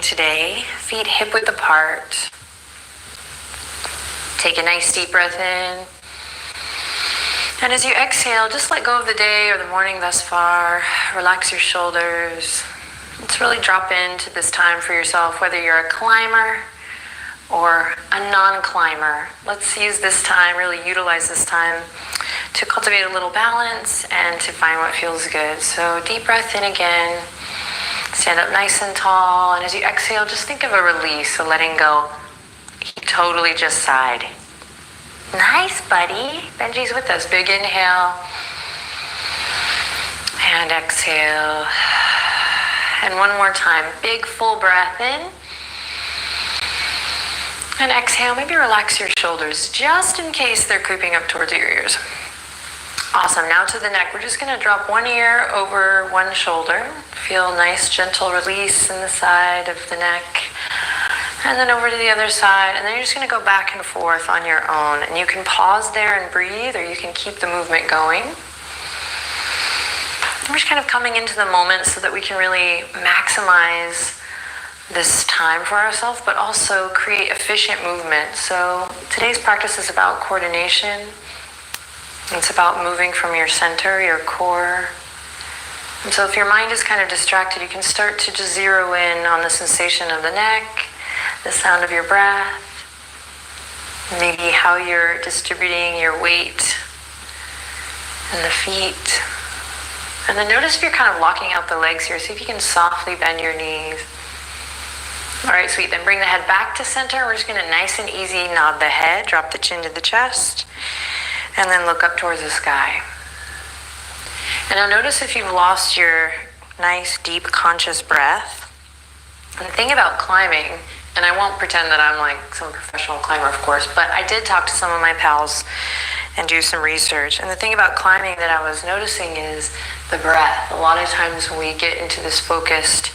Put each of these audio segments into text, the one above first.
today. Feet hip width apart. Take a nice deep breath in. And as you exhale, just let go of the day or the morning thus far. Relax your shoulders. Let's really drop into this time for yourself, whether you're a climber or a non-climber. Let's use this time, really utilize this time to cultivate a little balance and to find what feels good. So deep breath in again. Stand up nice and tall. And as you exhale, just think of a release, so letting go. He totally just sighed. Nice, buddy. Benji's with us. Big inhale. And exhale. And one more time. Big full breath in. And exhale. Maybe relax your shoulders just in case they're creeping up towards your ears. Awesome. Now to the neck. We're just going to drop one ear over one shoulder. Feel nice, gentle release in the side of the neck. And then over to the other side. And then you're just going to go back and forth on your own. And you can pause there and breathe, or you can keep the movement going. We're just kind of coming into the moment so that we can really maximize this time for ourselves, but also create efficient movement. So today's practice is about coordination. It's about moving from your center, your core. And so if your mind is kind of distracted, you can start to just zero in on the sensation of the neck, the sound of your breath, maybe how you're distributing your weight and the feet. And then notice if you're kind of locking out the legs here. See if you can softly bend your knees. All right, sweet. Then bring the head back to center. We're just going to nice and easy nod the head, drop the chin to the chest, and then look up towards the sky. And now notice if you've lost your nice, deep, conscious breath. And the thing about climbing, and I won't pretend that I'm like some professional climber, of course, but I did talk to some of my pals and do some research. And the thing about climbing that I was noticing is the breath. A lot of times when we get into this focused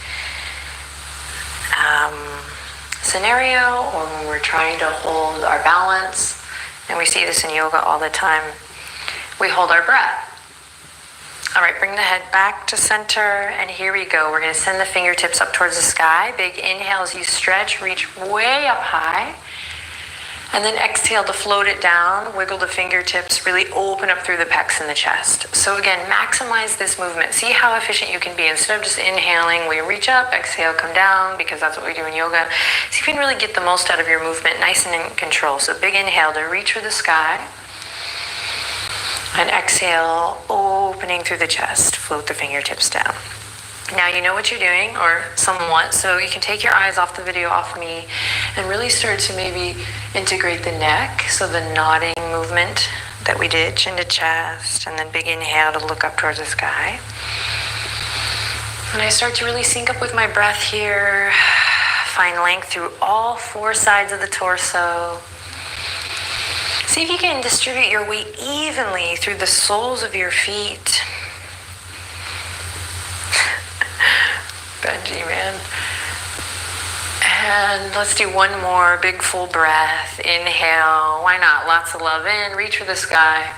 scenario, or when we're trying to hold our balance, and we see this in yoga all the time, we hold our breath. All right, bring the head back to center, and here we go. We're going to send the fingertips up towards the sky. Big inhale as you stretch, reach way up high. And then exhale to float it down, wiggle the fingertips, really open up through the pecs and the chest. So again, maximize this movement. See how efficient you can be. Instead of just inhaling, we reach up, exhale, come down, because that's what we do in yoga. See if you can really get the most out of your movement, nice and in control. So big inhale to reach for the sky. And exhale, opening through the chest, float the fingertips down. Now you know what you're doing, or somewhat, so you can take your eyes off the video, off me, and really start to maybe integrate the neck. So the nodding movement that we did, chin to chest, and then big inhale to look up towards the sky. And I start to really sync up with my breath here. Find length through all four sides of the torso. See if you can distribute your weight evenly through the soles of your feet. Benji, man. And let's do one more big full breath. Inhale. Why not? Lots of love in. Reach for the sky.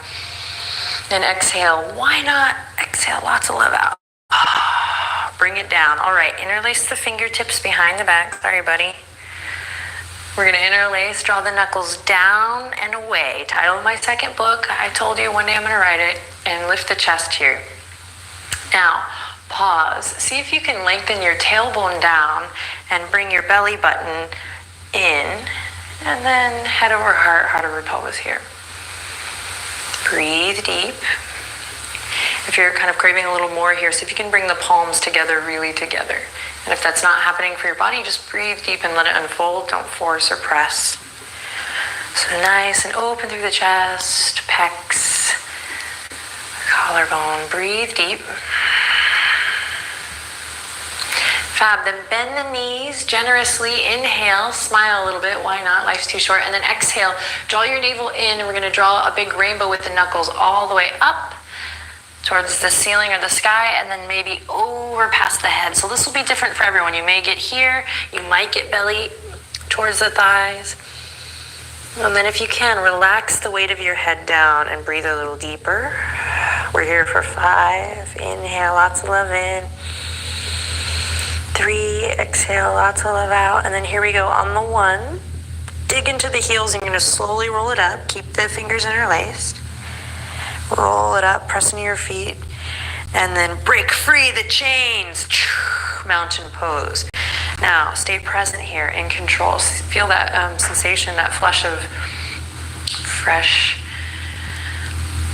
And exhale. Why not? Exhale. Lots of love out. Bring it down. All right. Interlace the fingertips behind the back. Sorry, buddy. We're going to interlace, draw the knuckles down and away. Title of my second book. I told you one day I'm going to write it. And lift the chest here. Now, pause. See if you can lengthen your tailbone down and bring your belly button in. And then head over heart, heart over pelvis here. Breathe deep. If you're kind of craving a little more here, see if you can bring the palms together, really together. And if that's not happening for your body, just breathe deep and let it unfold. Don't force or press. So nice and open through the chest, pecs, collarbone. Breathe deep. Fab. Then bend the knees generously. Inhale, smile a little bit. Why not? Life's too short. And then exhale, draw your navel in, and we're going to draw a big rainbow with the knuckles all the way up towards the ceiling or the sky, and then maybe over past the head. So this will be different for everyone. You may get here, you might get belly towards the thighs. And then if you can, relax the weight of your head down and breathe a little deeper. We're here for 5. Inhale, lots of love in. 3, exhale, lots of love out. And then here we go on the 1. Dig into the heels and you're going to slowly roll it up. Keep the fingers interlaced. Roll it up, press into your feet. And then break free the chains. Mountain pose. Now, stay present here, in control. Feel that sensation, that flush of fresh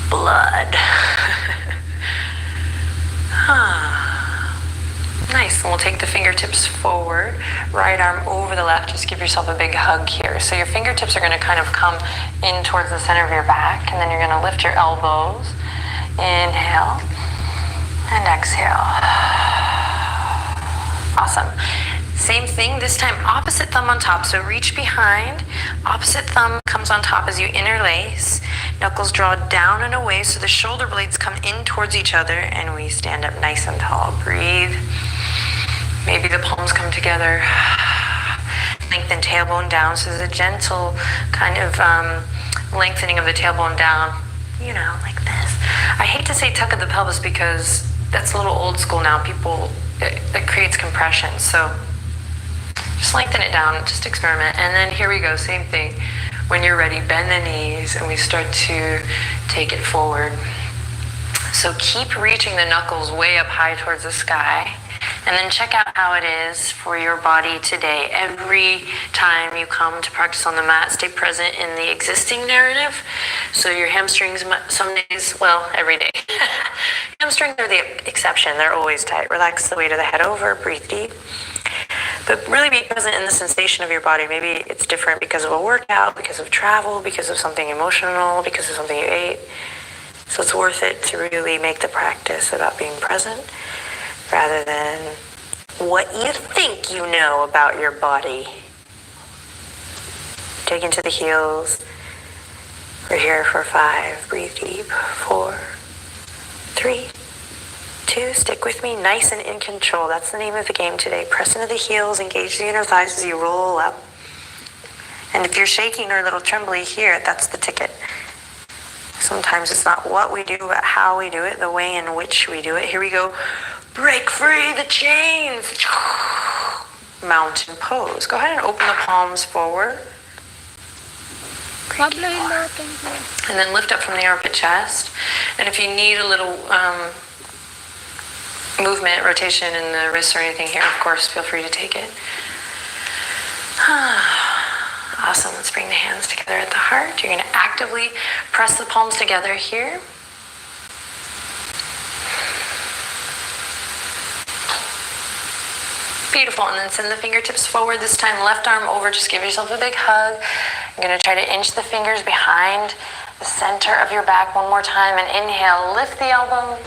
blood. Nice, and we'll take the fingertips forward, right arm over the left. Just give yourself a big hug here. So your fingertips are going to kind of come in towards the center of your back, and then you're going to lift your elbows. Inhale, and exhale. Awesome. Same thing, this time opposite thumb on top. So reach behind, opposite thumb comes on top as you interlace. Knuckles draw down and away so the shoulder blades come in towards each other and we stand up nice and tall. Breathe. Maybe the palms come together. Lengthen tailbone down. So there's a gentle kind of lengthening of the tailbone down, you know, like this. I hate to say tuck of the pelvis because that's a little old school now. It creates compression. So just lengthen it down, just experiment. And then here we go, same thing. When you're ready, bend the knees and we start to take it forward. So keep reaching the knuckles way up high towards the sky. And then check out how it is for your body today. Every time you come to practice on the mat, stay present in the existing narrative. So your hamstrings, some days, well, every day. Hamstrings are the exception. They're always tight. Relax the weight of the head over, breathe deep. But really be present in the sensation of your body. Maybe it's different because of a workout, because of travel, because of something emotional, because of something you ate. So it's worth it to really make the practice about being present rather than what you think you know about your body. Dig into the heels. We're here for 5. Breathe deep. 4, 3, 2. Stick with me. Nice and in control. That's the name of the game today. Press into the heels. Engage the inner thighs as you roll up. And if you're shaking or a little trembly here, that's the ticket. Sometimes it's not what we do, but how we do it, the way in which we do it. Here we go. Break free the chains. Mountain pose. Go ahead and open the palms forward. And then lift up from the armpit chest. And if you need a little movement, rotation in the wrists or anything here, of course, feel free to take it. Awesome. Let's bring the hands together at the heart. You're going to actively press the palms together here. Beautiful. And then send the fingertips forward. This time, left arm over. Just give yourself a big hug. I'm going to try to inch the fingers behind the center of your back one more time. And inhale, lift the elbows.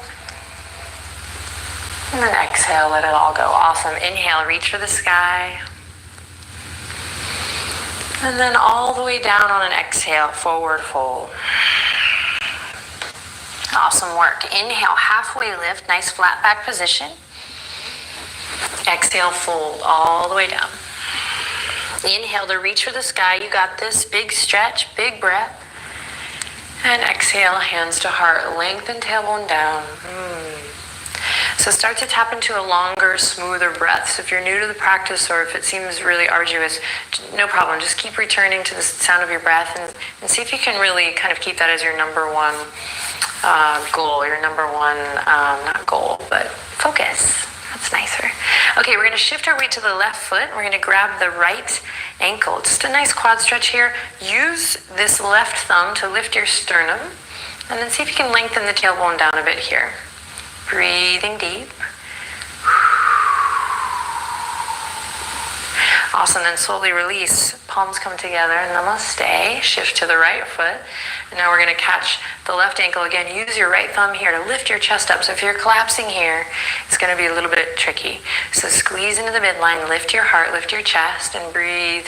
And then exhale, let it all go. Awesome. Inhale, reach for the sky. And then all the way down on an exhale, forward fold. Awesome work. Inhale, halfway lift, nice flat back position. Exhale, fold all the way down. Inhale to reach for the sky. You got this. Big stretch, big breath. And exhale, hands to heart. Lengthen tailbone down. So start to tap into a longer, smoother breath. So if you're new to the practice or if it seems really arduous, no problem. Just keep returning to the sound of your breath and see if you can really kind of keep that as your number one goal, your number one, not goal, but focus. That's nicer. Okay, we're going to shift our weight to the left foot. We're going to grab the right ankle. Just a nice quad stretch here. Use this left thumb to lift your sternum. And then see if you can lengthen the tailbone down a bit here. Breathing deep. Awesome, then slowly release. Palms come together. Namaste. Shift to the right foot. And now we're going to catch the left ankle again. Use your right thumb here to lift your chest up. So if you're collapsing here, it's going to be a little bit tricky. So squeeze into the midline, lift your heart, lift your chest, and breathe.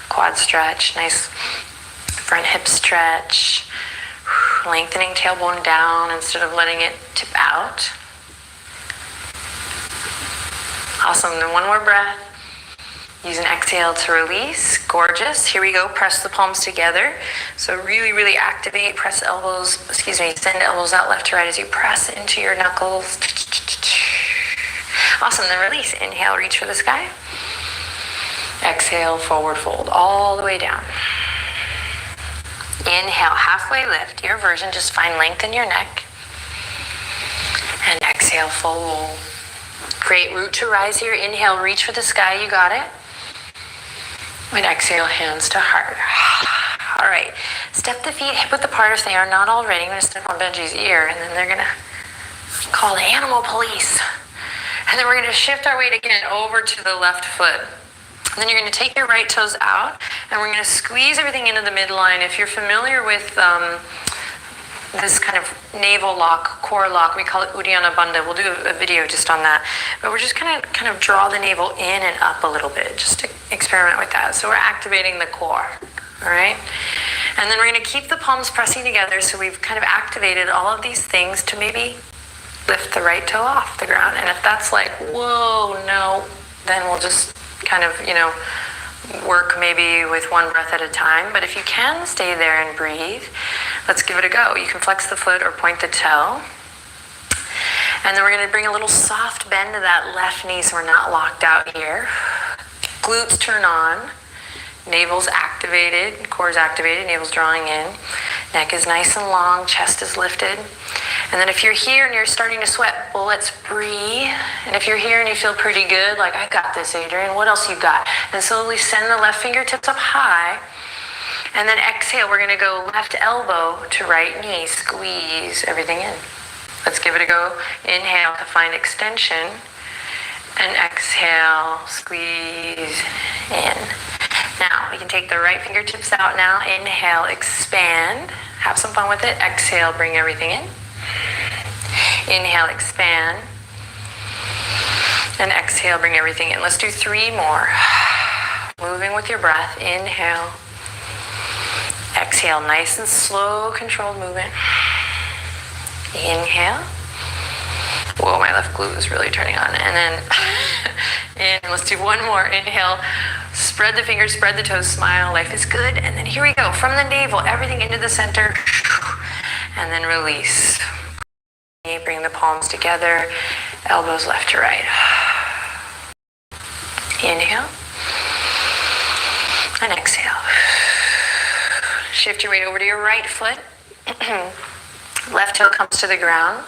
Quad stretch. Nice front hip stretch. Lengthening tailbone down instead of letting it tip out. Awesome. Then one more breath. Use an exhale to release. Gorgeous. Here we go. Press the palms together. So really, really activate. Press elbows, send elbows out left to right as you press into your knuckles. Awesome, then release. Inhale, reach for the sky. Exhale, forward fold all the way down. Inhale, halfway lift. Your version, just find length in your neck. And exhale, fold. Great, root to rise here. Inhale, reach for the sky, you got it. And exhale, hands to heart. All right, step the feet hip width apart if they are not already. I'm gonna step on Benji's ear, and then they're gonna call the animal police. And then we're gonna shift our weight again over to the left foot. And then you're gonna take your right toes out, and we're gonna squeeze everything into the midline. If you're familiar with this kind of navel lock, core lock, we call it Uddiyana Bandha. We'll do a video just on that. But we're just gonna kind of draw the navel in and up a little bit, just to experiment with that. So we're activating the core, all right? And then we're gonna keep the palms pressing together, so we've kind of activated all of these things to maybe lift the right toe off the ground. And if that's like, whoa, no, then we'll just kind of, work maybe with one breath at a time. But if you can stay there and breathe, let's give it a go. You can flex the foot or point the toe. And then we're gonna bring a little soft bend to that left knee so we're not locked out here. Glutes turn on. Navel's activated, core's activated, navel's drawing in. Neck is nice and long, chest is lifted. And then if you're here and you're starting to sweat, well, let's breathe. And if you're here and you feel pretty good, like, I got this, Adrian, what else you got? And slowly send the left fingertips up high. And then exhale, we're gonna go left elbow to right knee, squeeze everything in. Let's give it a go. Inhale to find extension. And exhale, squeeze in. Now, we can take the right fingertips out now. Inhale, expand. Have some fun with it. Exhale, bring everything in. Inhale, expand. And exhale, bring everything in. Let's do 3 more. Moving with your breath. Inhale. Exhale, nice and slow, controlled movement. Inhale. Whoa, my left glute is really turning on. And then, and let's do 1 more. Inhale, spread the fingers, spread the toes, smile, life is good. And then here we go, from the navel, everything into the center. And then release. Bring the palms together, elbows left to right. Inhale. And exhale. Shift your weight over to your right foot. Left toe comes to the ground.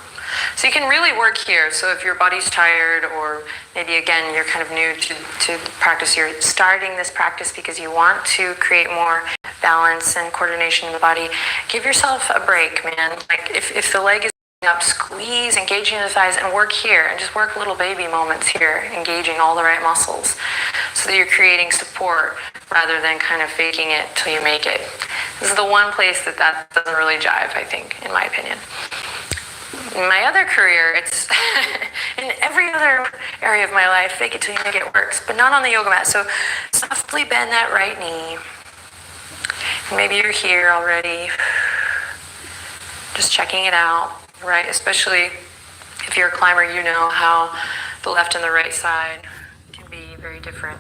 So you can really work here. So if your body's tired, or maybe again, you're kind of new to practice, you're starting this practice because you want to create more balance and coordination in the body, give yourself a break, man. Like if the leg is up, squeeze, engaging the thighs, and work here, and just work little baby moments here, engaging all the right muscles so that you're creating support rather than kind of faking it till you make it. This is the one place that doesn't really jive, I think, in my opinion. In my other career, it's in every other area of my life, fake it till you make it works, but not on the yoga mat. So softly bend that right knee. Maybe you're here already, just checking it out, right? Especially if you're a climber, you know how the left and the right side can be very different.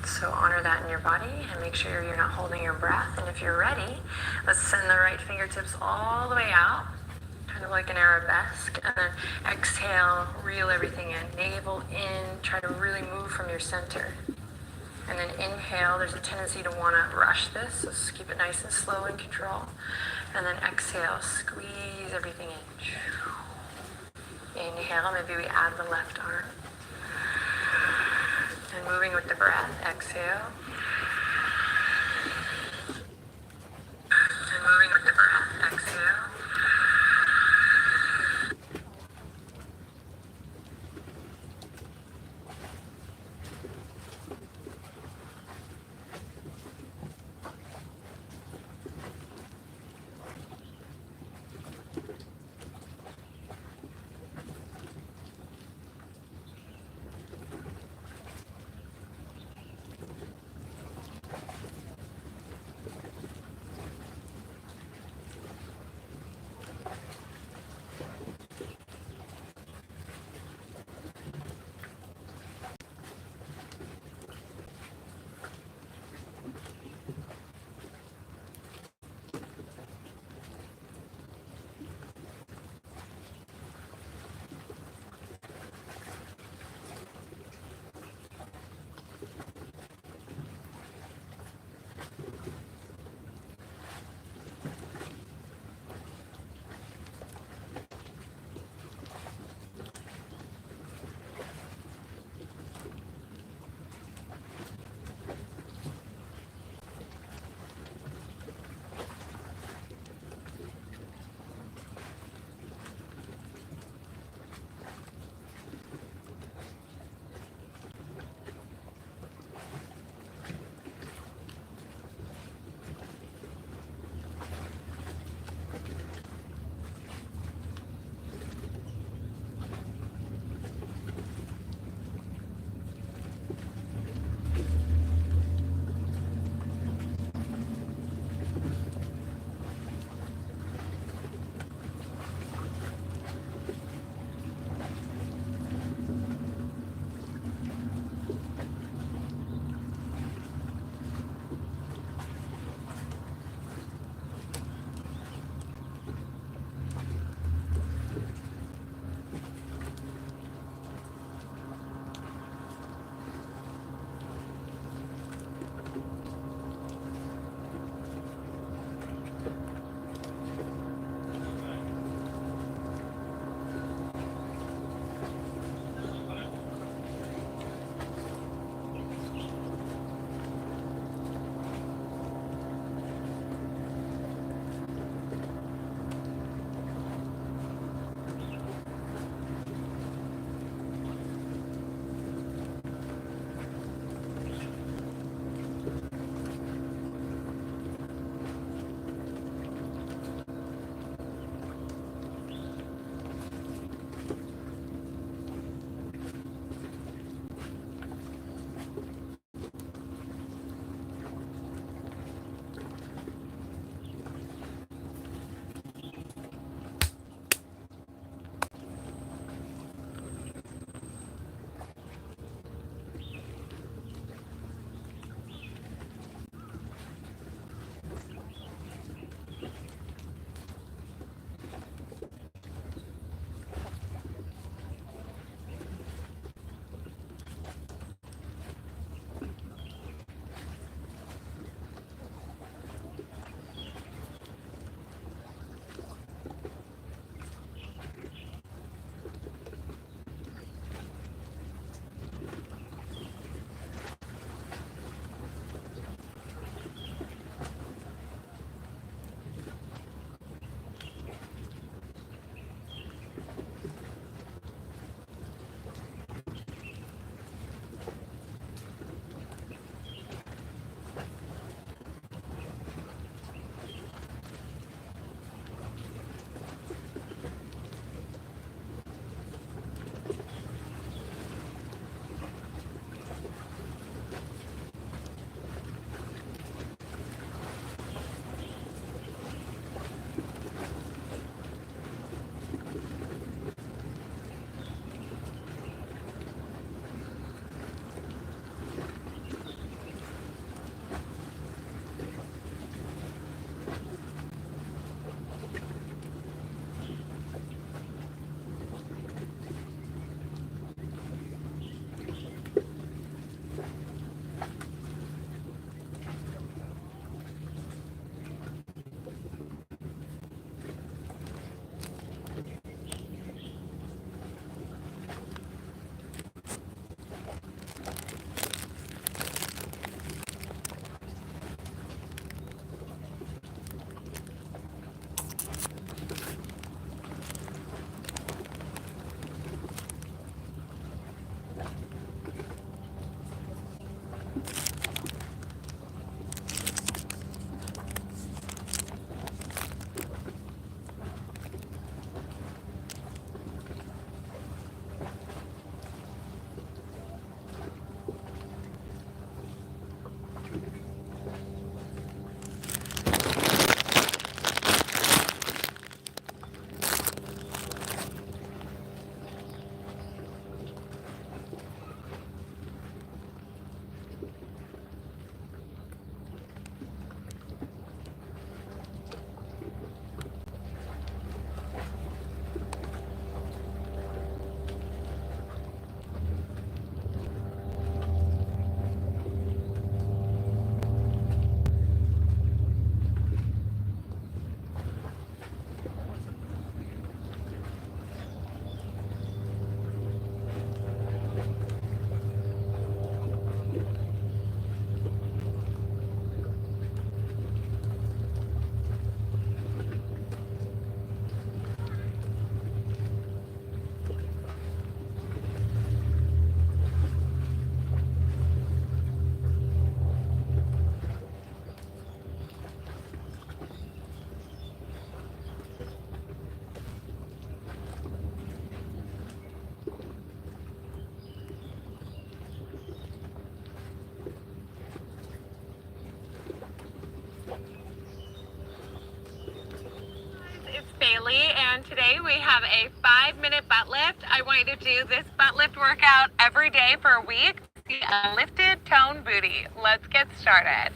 So honor that in your body and make sure you're not holding your breath. And if you're ready, let's send the right fingertips all the way out, kind of like an arabesque. And then exhale, reel everything in, navel in, try to really move from your center. And then inhale, there's a tendency to want to rush this, so just keep it nice and slow and control. And then exhale, squeeze everything in. Inhale, maybe we add the left arm. And moving with the breath, exhale. And moving with the breath, exhale. everyone. Today we have a 5-minute butt lift. I want you to do this butt lift workout every day for a week. See a lifted, toned booty. Let's get started.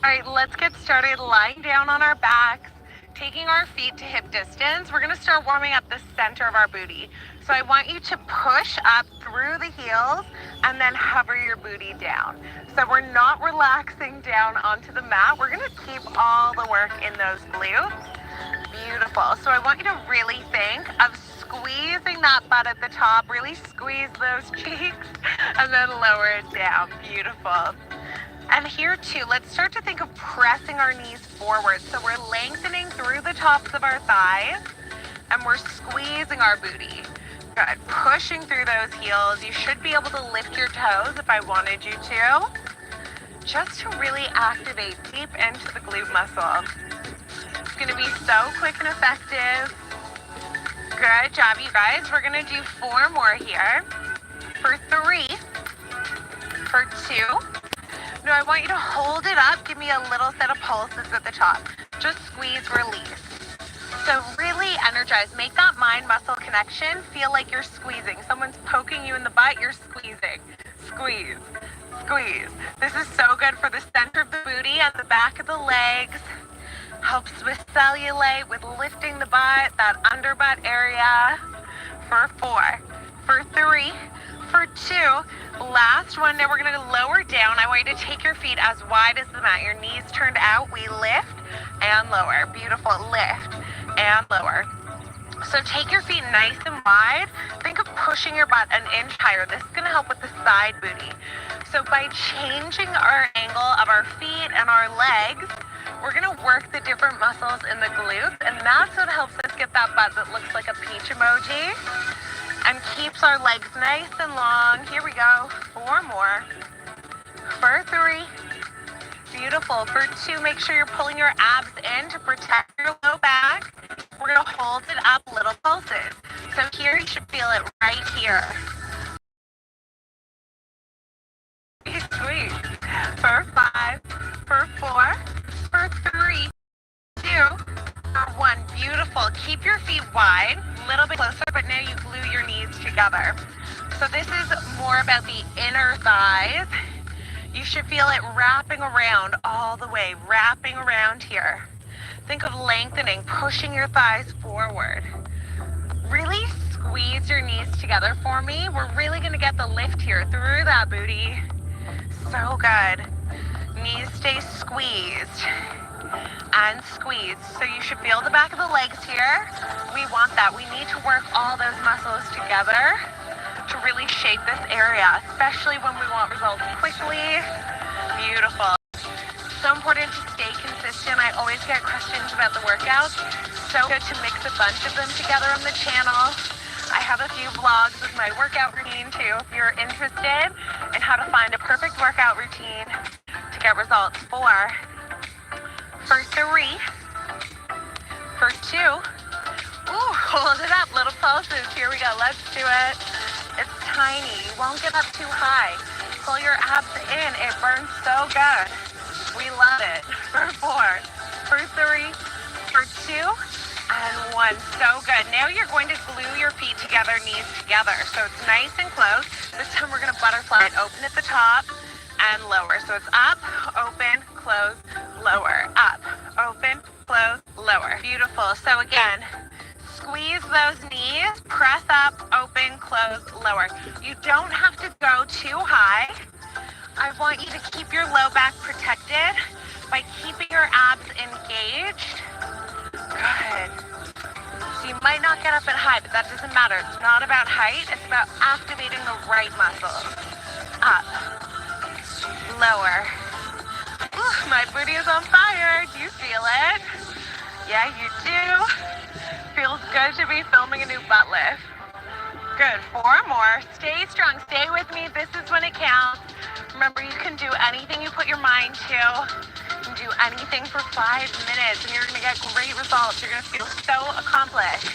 All right, let's get started lying down on our backs, taking our feet to hip distance. We're gonna start warming up the center of our booty. So I want you to push up through the heels and then hover your booty down. So we're not relaxing down onto the mat. We're gonna keep all the work in those glutes. Beautiful. So I want you to really think of squeezing that butt at the top, really squeeze those cheeks, and then lower it down. Beautiful. And here too, let's start to think of pressing our knees forward. So we're lengthening through the tops of our thighs and we're squeezing our booty. Good, pushing through those heels. You should be able to lift your toes if I wanted you to, just to really activate deep into the glute muscle. It's gonna be so quick and effective. Good job, you guys. We're gonna do 4 more here. For 3, for 2, no, I want you to hold it up. Give me a little set of pulses at the top. Just squeeze, release. So really energize. Make that mind-muscle connection. Feel like you're squeezing. Someone's poking you in the butt, you're squeezing. Squeeze, squeeze. This is so good for the center of the booty and the back of the legs. Helps with cellulite, with lifting the butt, that underbutt area. For 4, for 3, for 2, last one. Now we're going to lower down. I want you to take your feet as wide as the mat. Your knees turned out. We lift and lower. Beautiful. Lift and lower. So take your feet nice and wide. Think of pushing your butt an inch higher. This is going to help with the side booty. So by changing our angle of our feet and our legs, we're going to work the different muscles in the glutes, and that's what helps us get that butt that looks like a peach emoji and keeps our legs nice and long. Here we go. 4 more. For 3. Beautiful. For 2, make sure you're pulling your abs in to protect your low back. We're going to hold it up, little pulses. So here you should feel it right here. Sweet. For 5, for 4, for 3, 2, for 1. Beautiful. Keep your feet wide, a little bit closer, but now you glue your knees together. So this is more about the inner thighs. You should feel it wrapping around all the way, wrapping around here. Think of lengthening, pushing your thighs forward. Really squeeze your knees together for me. We're really going to get the lift here through that booty. So good. Knees stay squeezed and squeezed. So you should feel the back of the legs here. We want that. We need to work all those muscles together to really shape this area, especially when we want results quickly. Beautiful. So important to stay consistent. I always get questions about the workouts. So good to mix a bunch of them together on the channel. I have a few vlogs with my workout routine too, if you're interested in how to find a perfect workout routine to get results. 4, for 3, for 2. Ooh, hold it up, little pulses. Here we go, let's do it. It's tiny, you won't get up too high. Pull your abs in, it burns so good. We love it. For 4, for 3, for 2, and 1. So good. Now you're going to glue your feet together, knees together. So it's nice and close. This time we're going to butterfly it. Open at the top and lower. So it's up, open, close, lower. Up, open, close, lower. Beautiful. So again, squeeze those knees, press up, open, close, lower. You don't have to go too high. I want you to keep your low back protected by keeping your abs engaged. Good. So you might not get up and high, but that doesn't matter. It's not about height. It's about activating the right muscles. Up. Lower. Ooh, my booty is on fire. Do you feel it? Yeah, you do. Feels good to be filming a new butt lift. Good. 4 more. Stay strong. Stay with me. This is when it counts. Remember, you can do anything you put your mind to. You can do anything for 5 minutes, and you're going to get great results. You're going to feel so accomplished.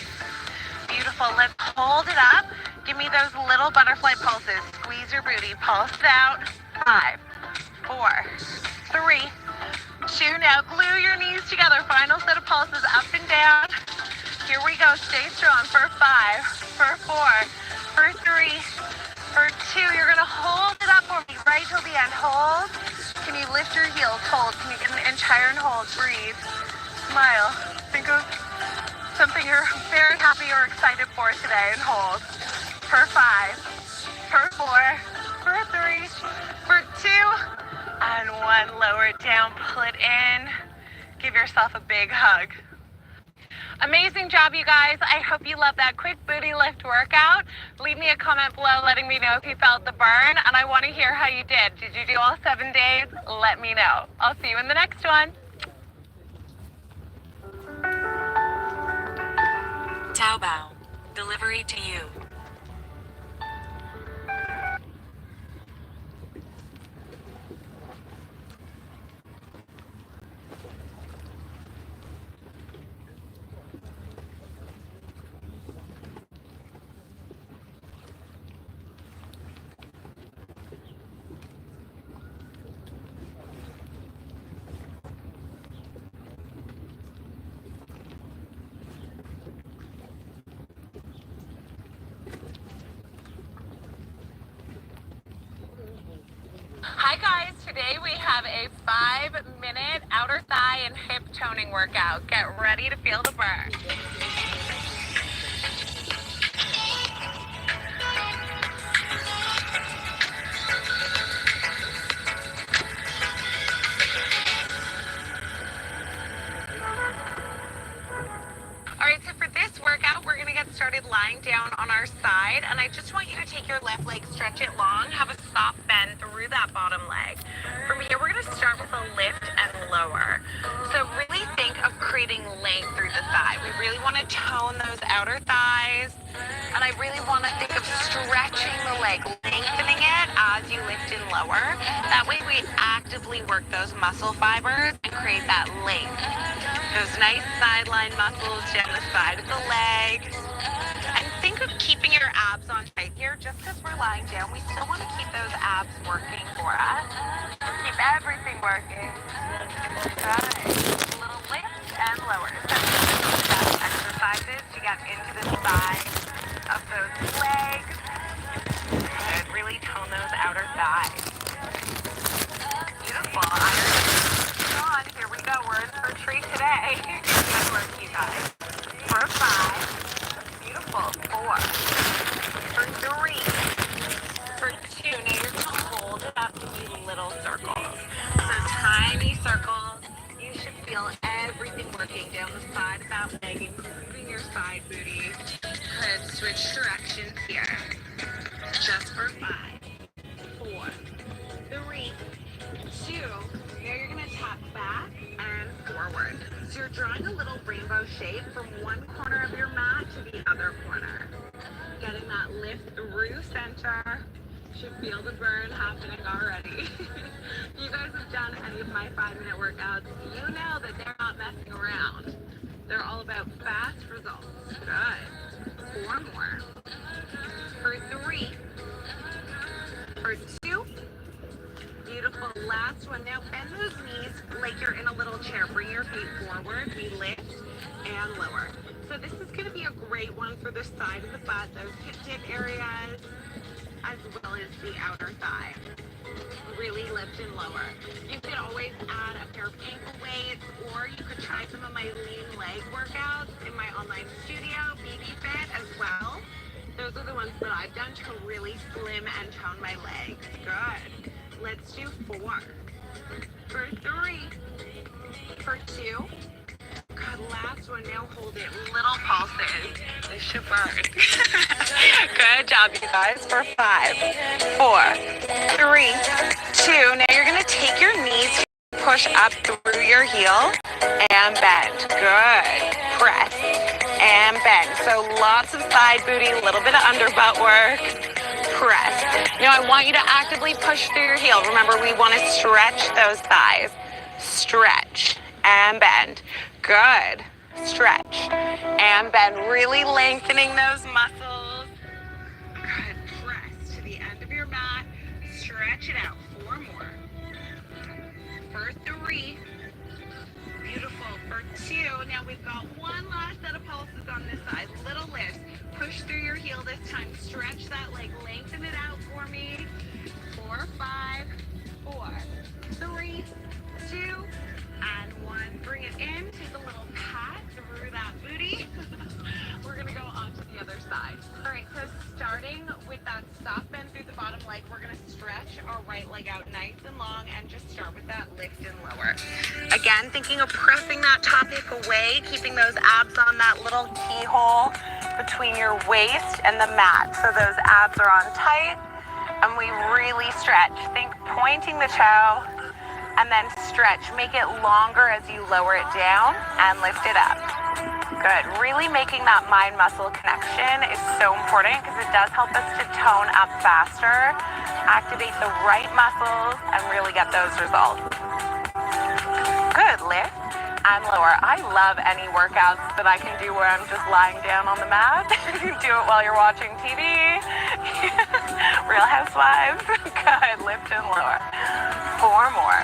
Beautiful. Let's hold it up. Give me me those little butterfly pulses. Squeeze your booty. Pulse it out. 5, 4, 3, 2. Now glue your knees together. Final set of pulses up and down. Here we go. Stay strong for 5, for 4, for 3, for 2. You're going to hold it up for me right till the end. Hold. Can you lift your heels? Hold. Can you get an entire and hold? Breathe. Smile. Think of something you're very happy or excited for today and hold. For 5, for 4, for 3, for 2, and 1. Lower it down, pull it in. Give yourself a big hug. Amazing job, you guys. I hope you love that quick booty lift workout. Leave me a comment below letting me know if you felt the burn, and I want to hear how you did. Did you do all 7 days? Let me know. I'll see you in the next one. Taobao. Delivery to you. Hi guys, today we have a 5-minute outer thigh and hip toning workout. Get ready to feel the burn. Alright, so for this workout, we're going to get started lying down on our side, and I just want you to take your left leg, stretch it long, have a soft bend through that bottom leg. From here, we're going to start with a lift and lower. So really think of creating length through the thigh. We really want to tone those outer thighs, and I really want to think of stretching the leg, lengthening it as you lift and lower. That way we actively work those muscle fibers and create that length. Those nice sideline muscles down the side of the leg. And think of keeping your abs on tight here. Just because we're lying down, we still want to keep those abs working for us. Keep everything working. Good. A little lift and lower. So these exercises to get into the side of those legs. And really tone those outer thighs. Beautiful. On, here we go. We're in for a treat today. Good work, you guys. For 5. Beautiful. 4. For 3. For 2. Now you're going to hold it up to do little circles. So tiny circles. You should feel everything working down the side of that leg, including your side booty. Good. Switch directions here. Just for 5. 4. 3. 2. Now you're going to tap back and forward. So you're drawing a little rainbow shape from one corner of your mat to the other corner. Getting that lift through center. Should feel the burn happening already. You guys have done any of my 5-minute workouts, you know that they're not messing around. They're all about fast results. Good. 4 more. For 3. For 2. Beautiful. Last one. Now bend those knees like you're in a little chair. Bring your feet forward. We lift and lower. So this is going to be a great one for the side of the butt, those hip dip areas, as well as the outer thigh. Really lift and lower. You could always add a pair of ankle weights, or you could try some of my lean leg workouts in my online studio, BB Fit, as well. Those are the ones that I've done to really slim and tone my legs. Good. Let's do 4. For 3. For 2. Good, last one. Now hold it. Little pulses. This should burn. Good job, you guys. For 5, 4, 3, 2. Now you're going to take your knees, push up through your heel, and bend. Good. Press and bend. So lots of side booty, a little bit of under butt work. Press. Now I want you to actively push through your heel. Remember, we want to stretch those thighs. Stretch and bend. Good. Stretch and bend. Really lengthening those muscles. we've got one last set of pulses on this side. Little lifts. Push through your heel this time. Stretch that leg. Lengthen it out for me. 4, 5, 4, 3, 2, and 1. Bring it in. Take a little pat through that booty. We're going to go on to the other side. All right, so starting with that soft bend through the bottom leg, we're going to stretch our right leg out nice and long and just start with that lift and lower. Again, thinking of pressing that top hip away, keeping those abs on that little keyhole between your waist and the mat. So those abs are on tight and we really stretch. Think pointing the toe and then stretch. Make it longer as you lower it down and lift it up. Good. Really making that mind-muscle connection is so important because it does help us to tone up faster, activate the right muscles, and really get those results. Good. Lift and lower. I love any workouts that I can do where I'm just lying down on the mat. You can do it while you're watching TV. Real Housewives. Good. Lift and lower. 4 more.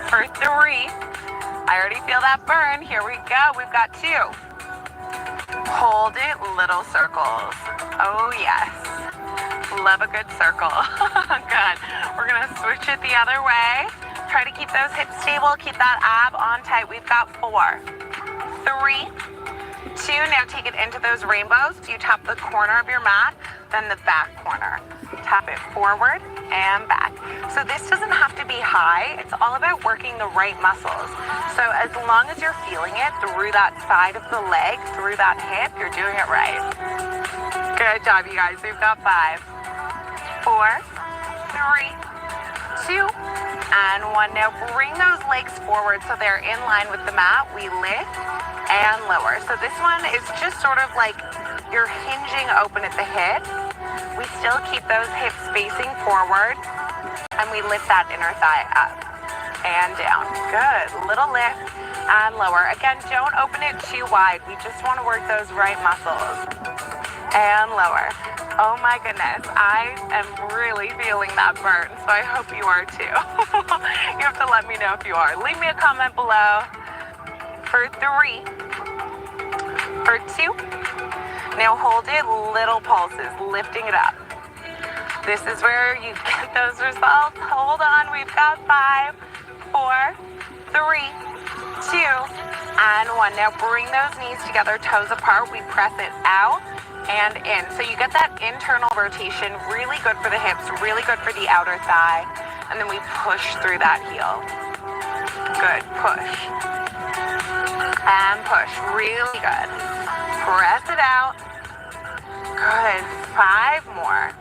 For 3. I already feel that burn. Here we go. We've got 2. Hold it, little circles. Oh, yes. Love a good circle. Good. We're going to switch it the other way. Try to keep those hips stable. Keep that ab on tight. We've got 4, 3, 2. Now take it into those rainbows. You tap the corner of your mat, then the back corner. Tap it forward and back. So this doesn't have to be high. It's all about working the right muscles. So as long as you're feeling it through that side of the leg, through that hip, you're doing it right. Good job, you guys. We've got 5, 4, 3, 2, and 1. Now bring those legs forward so they're in line with the mat. We lift and lower. So this one is just sort of like you're hinging open at the hip. We still keep those hips facing forward, and we lift that inner thigh up and down. Good. Little lift and lower. Again, don't open it too wide. We just want to work those right muscles. And lower. Oh my goodness. I am really feeling that burn, so I hope you are too. You have to let me know if you are. Leave me a comment below. For 3, for 2, now hold it, little pulses, lifting it up. This is where you get those results. Hold on, we've got 5, 4, 3, 2, and 1. Now bring those knees together, toes apart. We press it out and in. So you get that internal rotation, really good for the hips, really good for the outer thigh. And then we push through that heel. Good, push. And push, really good. Press it out. Good. 5 more.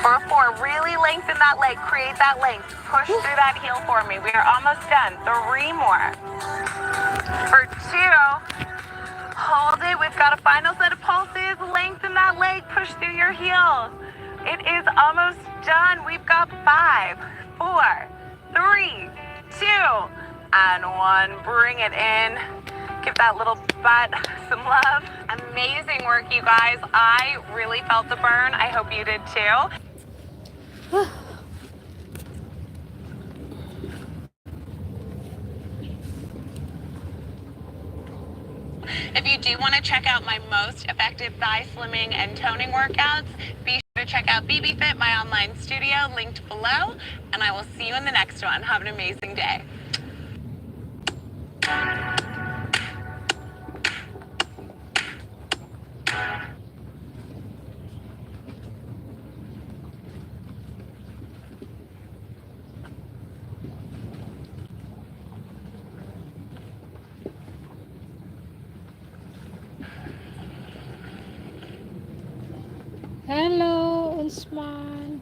For 4, really lengthen that leg. Create that length. Push through that heel for me. We are almost done. 3 more. For 2, hold it. We've got a final set of pulses. Lengthen that leg. Push through your heels. It is almost done. We've got 5, 4, 3, 2, and 1. Bring it in. Give that little butt some love. Amazing work, you guys. I really felt the burn. I hope you did too. If you do want to check out my most effective thigh slimming and toning workouts, be sure to check out BB Fit, my online studio, linked below, and I will see you in the next one. Have an amazing day. Hello, Usman.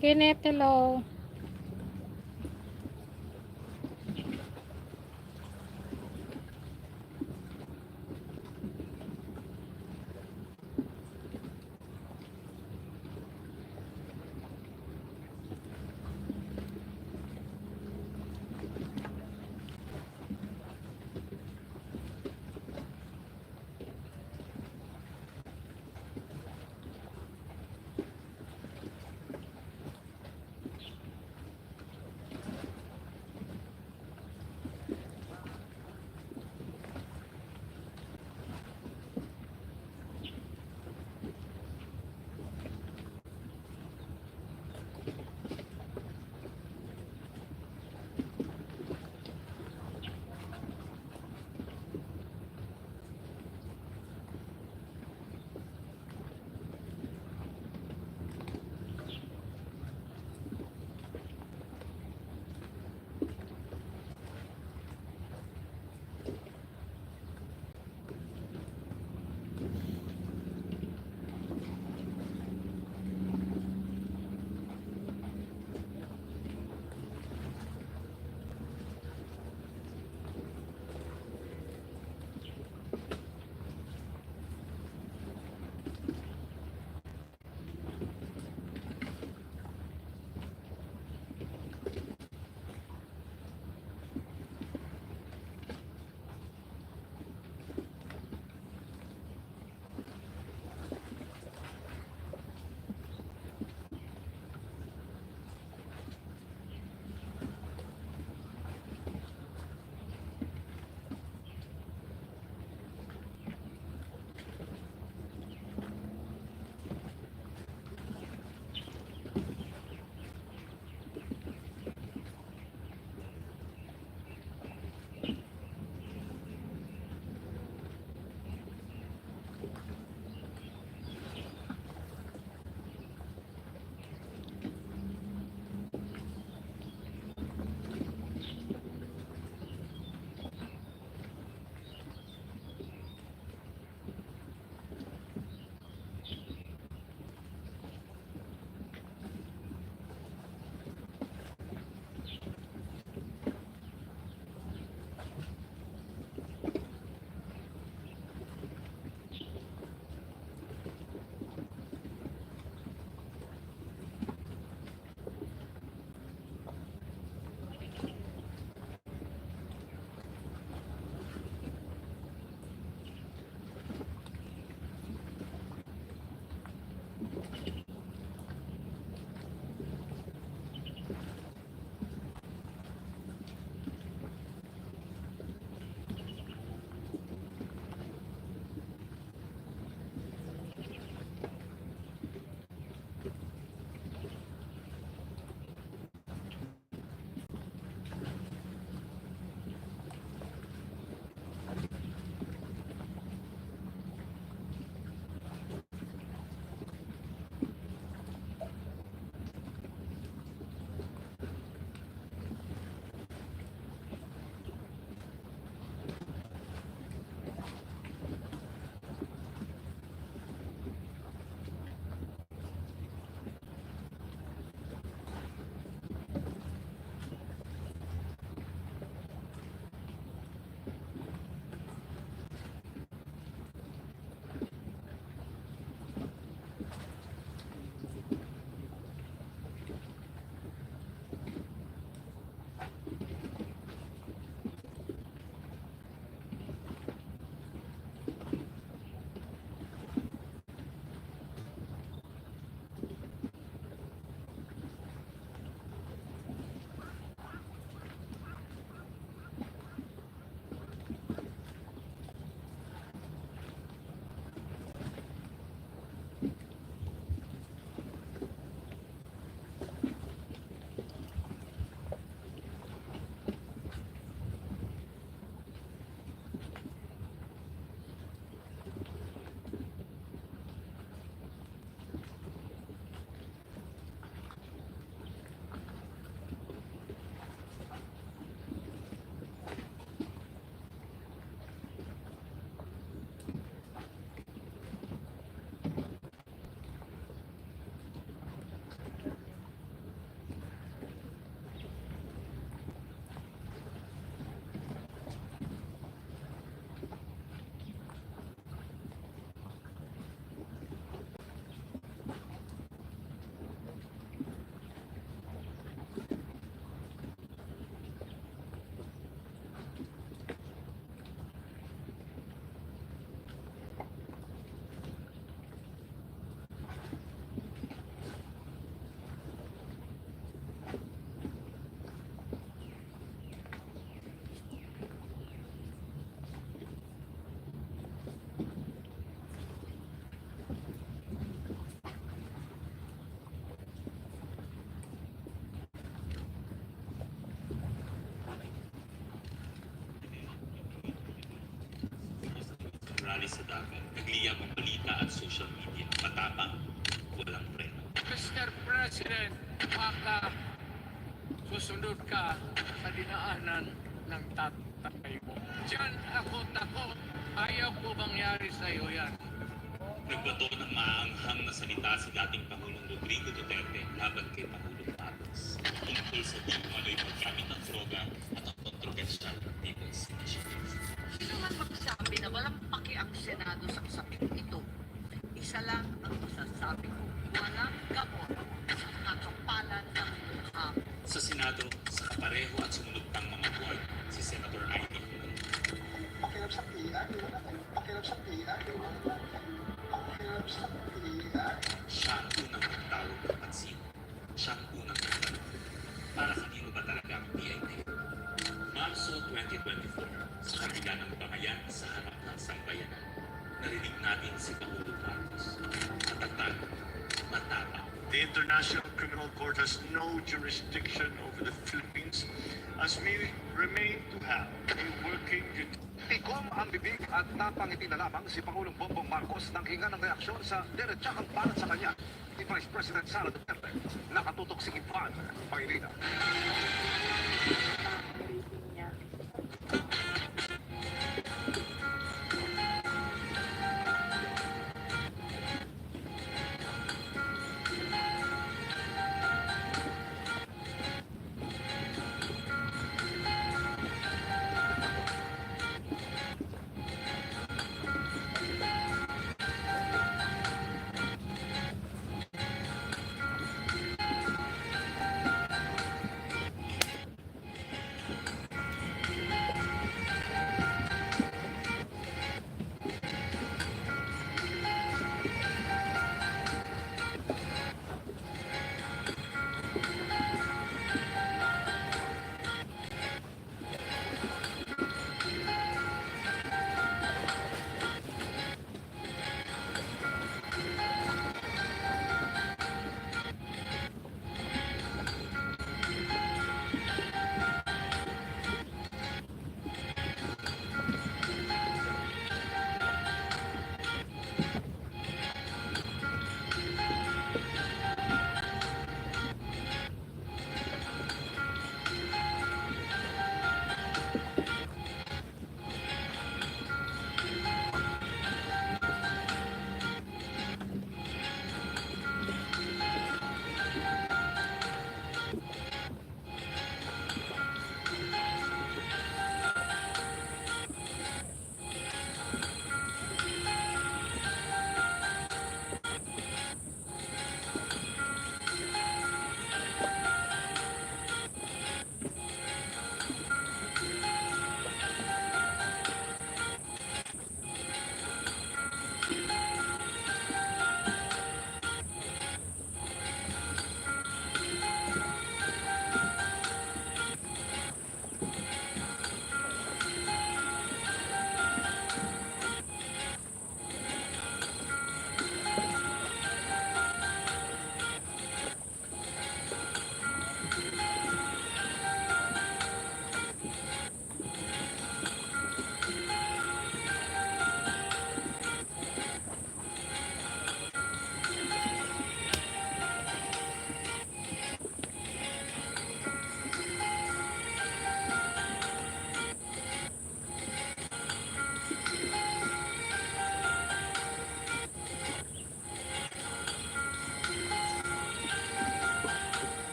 Kenneth, hello. sa dagat, nagliyab ang balita at social media. Matapang, walang preno. Mr. President, baka susunod ka sa dinaanan ng tatay mo. Diyan ako takot. Ayaw ko mangyari sa iyo yan. Nagbato ng maaanghang na salita si dating Pangulong Rodrigo Duterte laban kay Pangulong Marcos tungkol sa di umano'y paggamit ng droga at ang kontrobersyal na People's Initiative. Sino man magsabi na walang paki ang Senado sa usaping ito, isa lang ang masasabi ko, walang gamot sa kakapalan ng mukha. Sa Senado, sa kapareho at sumunod pang mga buwan, si Senator Amy Hulong. Pakilap sa pian, pakilap sa pian, pakilap sa pian. Siya ang unang nagtawag ng pansin. Siya ang unang nagtanong. Para kanino ba talaga ang PIP? Marso 2024, sa kabila ng bangayan sa harap ng sambayanan, narinig natin si Pangulong Marcos. Matatag, matapang. The International Criminal Court has no jurisdiction over the Philippines as we remain to have a working Tikom ang bibig at napangiti na lamang si Pangulong Bongbong Marcos nang hinga ng reaksyon sa diretsahang banat sa kanya ni Vice President Sara Duterte. Nakatutok si Ivan Pailina.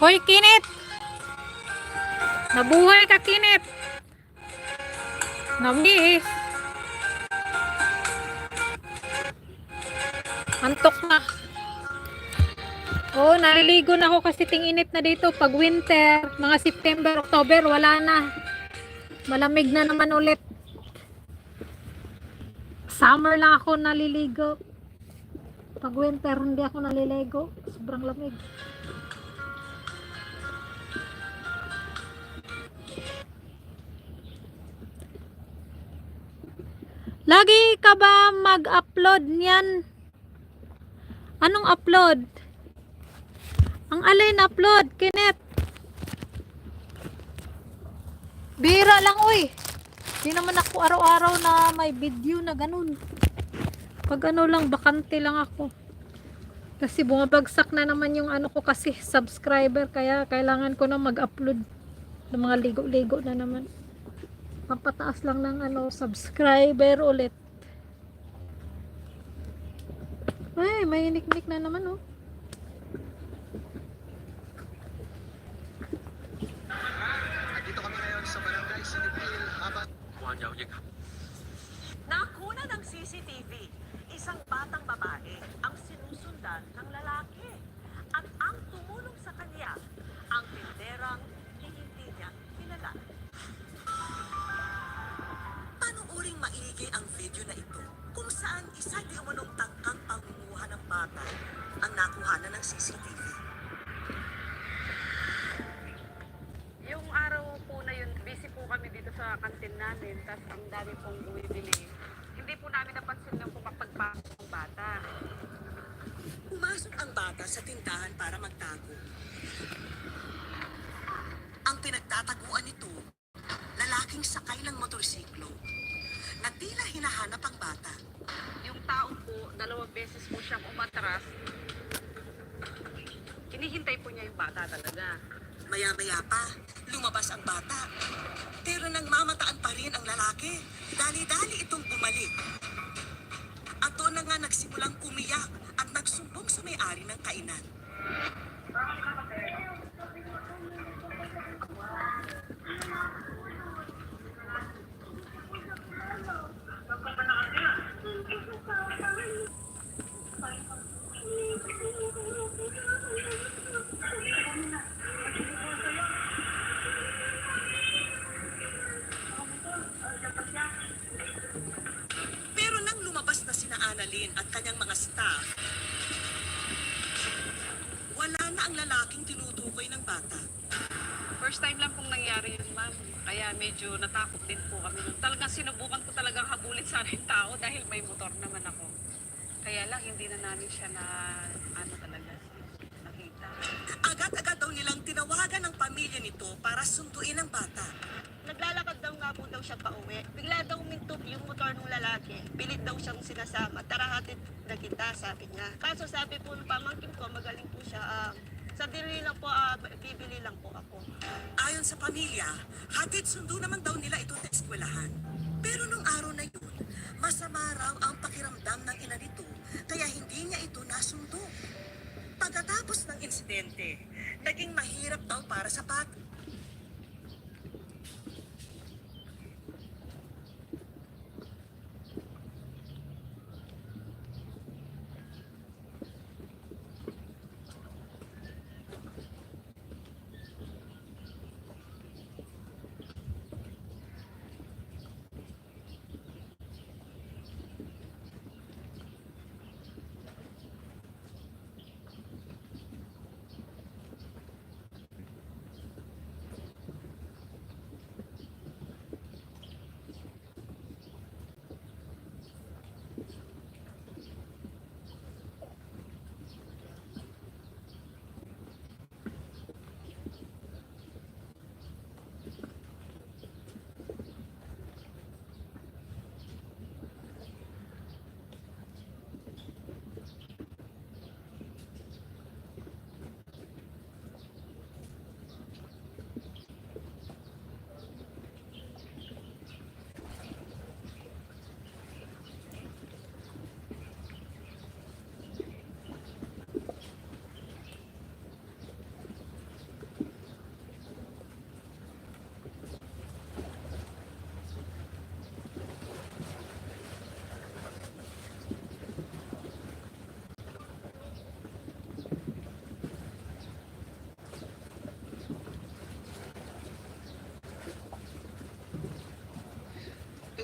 Hoy, Kinit! Nabuhay ka, Kinit! Namiss! Antok na. Oh, naliligo na ako kasi tinginit na dito. Pag winter, mga September, October, wala na. Malamig na naman ulit. Summer lang ako naliligo. Pag winter, hindi ako naliligo. Sobrang lamig. Lagi ka ba mag-upload niyan? Anong upload? Ang alin upload, Kinet? Bira lang, uy. Di naman ako araw-araw na may video na ganun. Pag ano lang, bakante lang ako. Kasi bumabagsak na naman yung ano ko kasi subscriber. Kaya kailangan ko na mag-upload ng mga ligo-ligo na naman. Papataas lang ng ano, subscriber ulit. Ay, may inik-nik na naman, oh. Dito kami ngayon sa Barangay Sinipil, habang Nakuna ng CCTV, isang batang babae ang sinusundan ng lalaki. At ang tumulong sa kanya, ang tinderang hindi niya kilala. Panuuring maigi ang video na ito kung saan isa di umanong tangkang pangunguha ng bata ang nakuhanan ng CCTV. Yung araw po na yun, busy po kami dito sa kantin namin, tapos ang dami pong bumibili. Hindi po namin napansin yung pumapagpasok ng bata. Pumasok ang bata sa tindahan para magtago. Ang pinagtataguan nito, lalaking sakay ng motorsiklo. Na tila hinahanap ang bata. Yung tao po, 2 beses po siyang umatras. Hinihintay po niya yung bata talaga. Maya-maya pa, lumabas ang bata. Pero nang mamataan pa rin ang lalaki, dali-dali itong bumalik. At doon na nga nagsimulang umiyak at nagsumbong sa may-ari ng kainan. Pero nang lumabas na sina Annalyn at kanyang mga staff, wala na ang lalaking tinutukoy ng bata. First time lang pong nangyari yun, ma'am. Kaya medyo natakot din po kami. Talagang sinubukan ko talagang habulin sana yung tao dahil may motor naman ako. Kaya lang, hindi na namin siya na, ano talaga, nakita. Agad-agad daw nilang tinawagan ng pamilya nito para sunduin ang bata. Naglalakad daw nga po daw siya pauwi. Bigla daw mintok yung motor ng lalaki. Pilit daw siyang sinasama. Tara, hatid na kita, sabi niya. Kaso sabi po ng pamangkin ko, magaling po siya. Sa dili lang po, bibili lang po ako. Ayon sa pamilya, hatid sundo naman daw nila ito sa eskwelahan. Pero nung araw na yun, masama raw ang pakiramdam ng ina nito, kaya hindi niya ito nasundo. Pagkatapos ng insidente, naging mahirap daw para sa bata.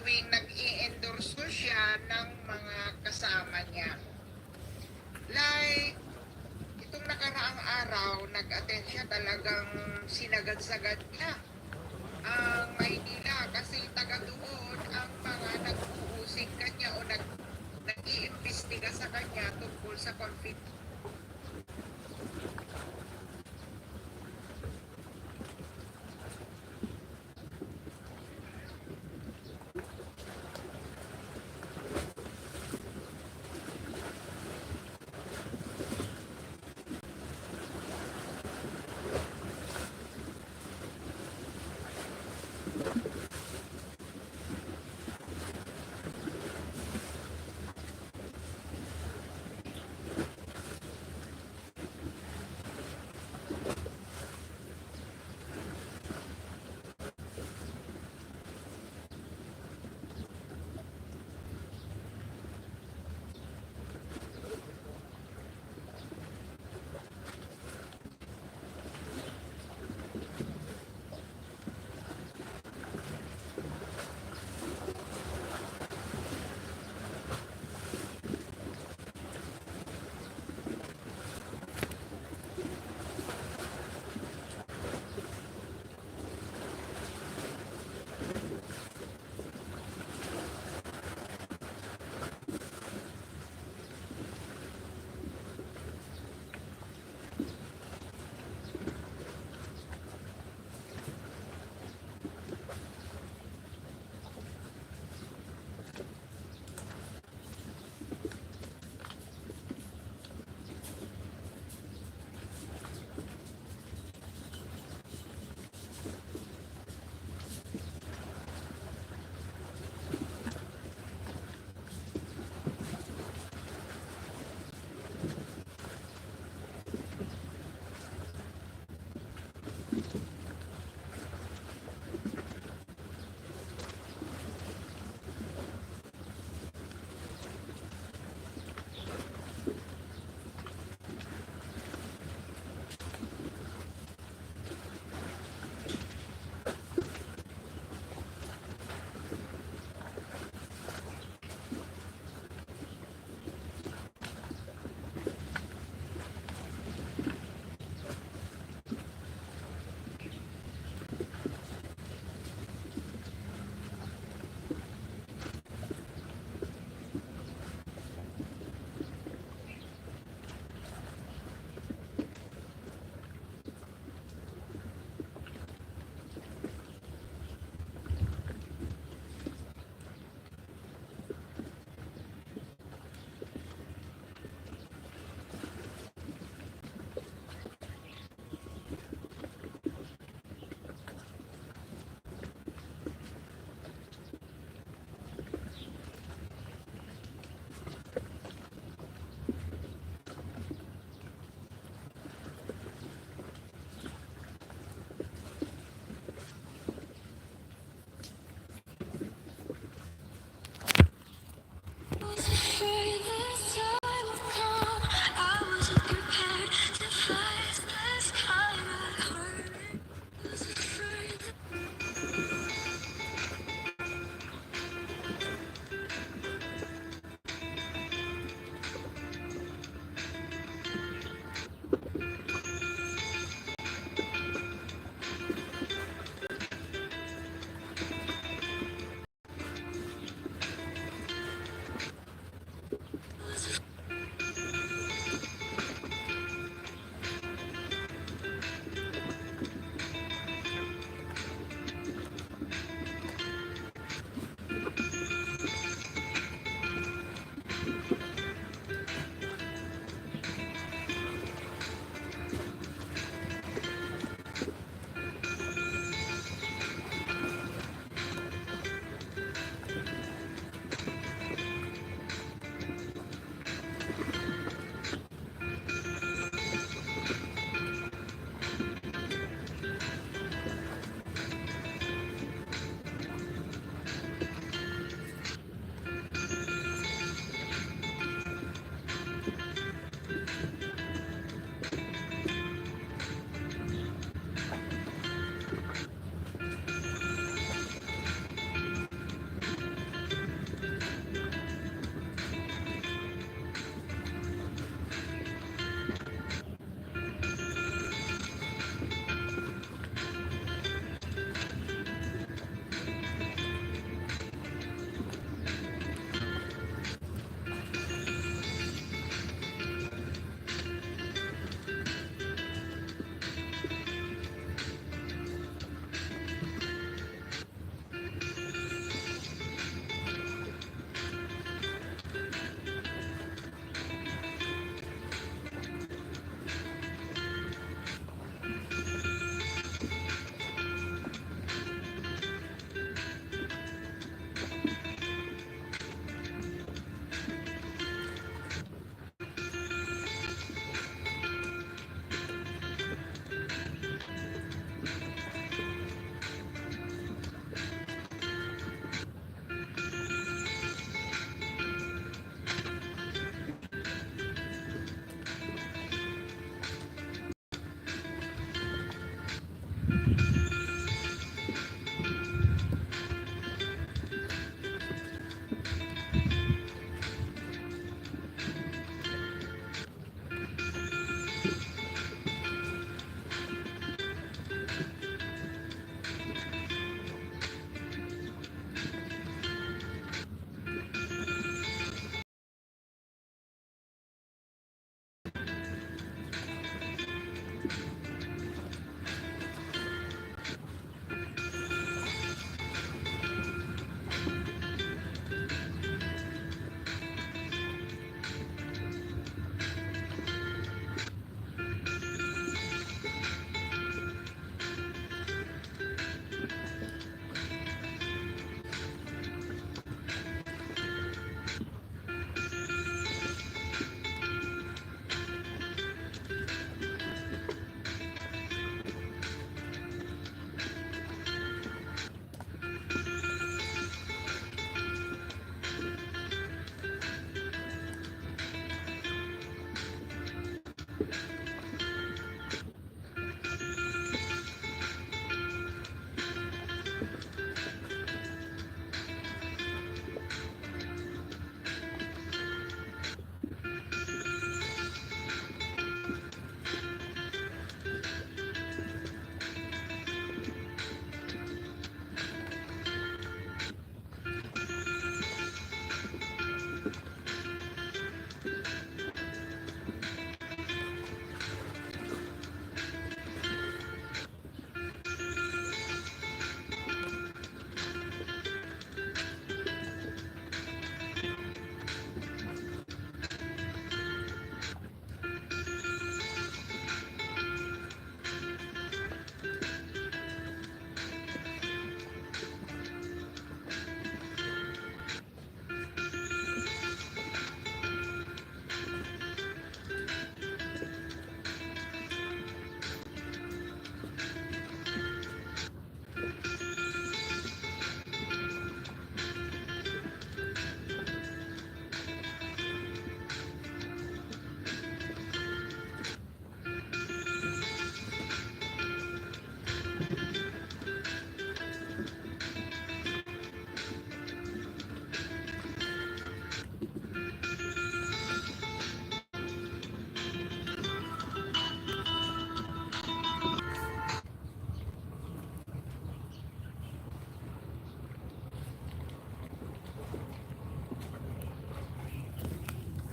tuwing nag-i-endorse siya ng mga kasama niya. Like, itong nakaraang araw, nag-attend siya, talagang sinagad-sagad niya ang Maynila kasi taga doon ang mga nag-uusig kanya o nag-iimbestiga sa kanya tungkol sa